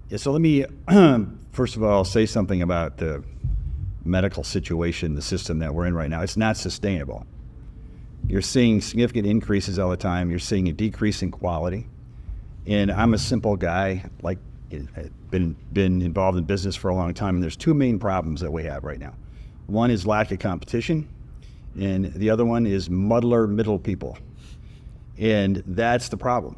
Yeah, so let me, first of all, say something about the medical situation, the system that we're in right now. It's not sustainable. You're seeing significant increases all the time. You're seeing a decrease in quality. And I'm a simple guy, like, been involved in business for a long time, and there's two main problems that we have right now. One is lack of competition, and the other one is muddler middle people. And that's the problem.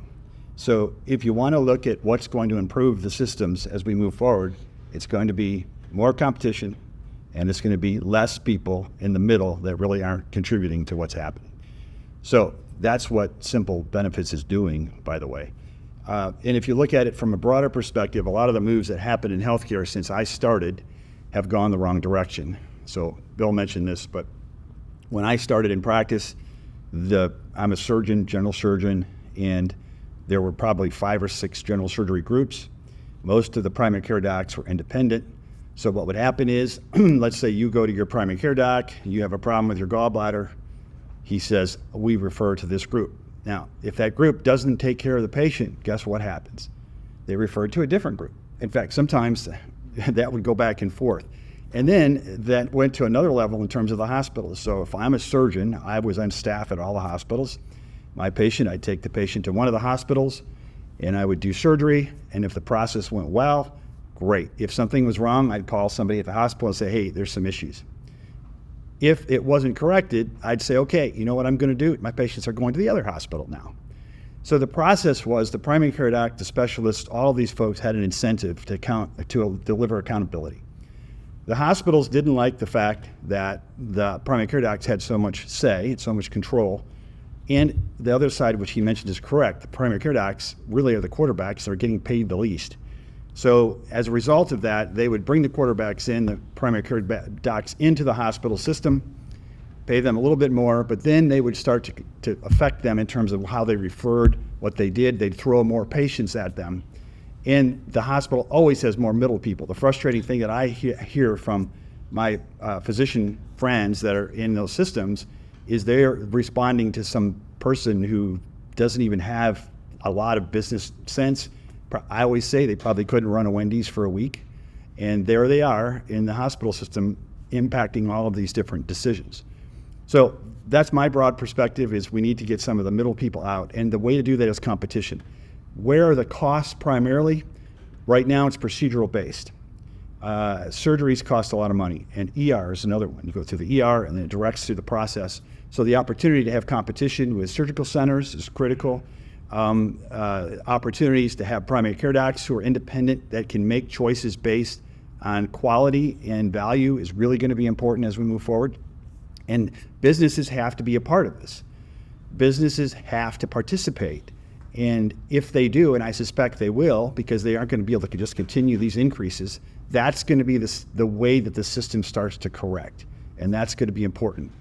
So if you want to look at what's going to improve the systems as we move forward, it's going to be more competition, and it's going to be less people in the middle that really aren't contributing to what's happening. So that's what Sympl Benefits is doing, by the way. And if you look at it from a broader perspective, a lot of the moves that happened in healthcare since I started have gone the wrong direction. So Bill mentioned this, but when I started in practice, I'm a surgeon, general surgeon, and there were probably 5 or 6 general surgery groups. Most of the primary care docs were independent. So what would happen is, let's say you go to your primary care doc, you have a problem with your gallbladder. He says, we refer to this group. Now, if that group doesn't take care of the patient, guess what happens? They refer to a different group. In fact, sometimes that would go back and forth. And then that went to another level in terms of the hospitals. So if I'm a surgeon, I was on staff at all the hospitals. My patient, I'd take the patient to one of the hospitals and I would do surgery. And if the process went well, great. If something was wrong, I'd call somebody at the hospital and say, hey, there's some issues. If it wasn't corrected, I'd say, okay, you know what I'm going to do? My patients are going to the other hospital now. So the process was the primary care doc, the specialists, all of these folks had an incentive to deliver accountability. The hospitals didn't like the fact that the primary care docs had so much say, so much control. And the other side, which he mentioned, is correct. The primary care docs really are the quarterbacks that are getting paid the least. So as a result of that, they would bring the quarterbacks in, the primary care docs, into the hospital system, pay them a little bit more, but then they would start to affect them in terms of how they referred, what they did. They'd throw more patients at them. And the hospital always has more middle people. The frustrating thing that I hear from my physician friends that are in those systems is they're responding to some person who doesn't even have a lot of business sense. I always say they probably couldn't run a Wendy's for a week. And there they are in the hospital system impacting all of these different decisions. So that's my broad perspective, is we need to get some of the middle people out. And the way to do that is competition. Where are the costs primarily? Right now it's procedural based. Surgeries cost a lot of money, and ER is another one. You go through the ER and then it directs through the process. So the opportunity to have competition with surgical centers is critical. Opportunities to have primary care docs who are independent that can make choices based on quality and value is really going to be important as we move forward. And businesses have to be a part of this. Businesses have to participate. And if they do, and I suspect they will, because they aren't going to be able to just continue these increases, that's going to be the way that the system starts to correct. And that's going to be important.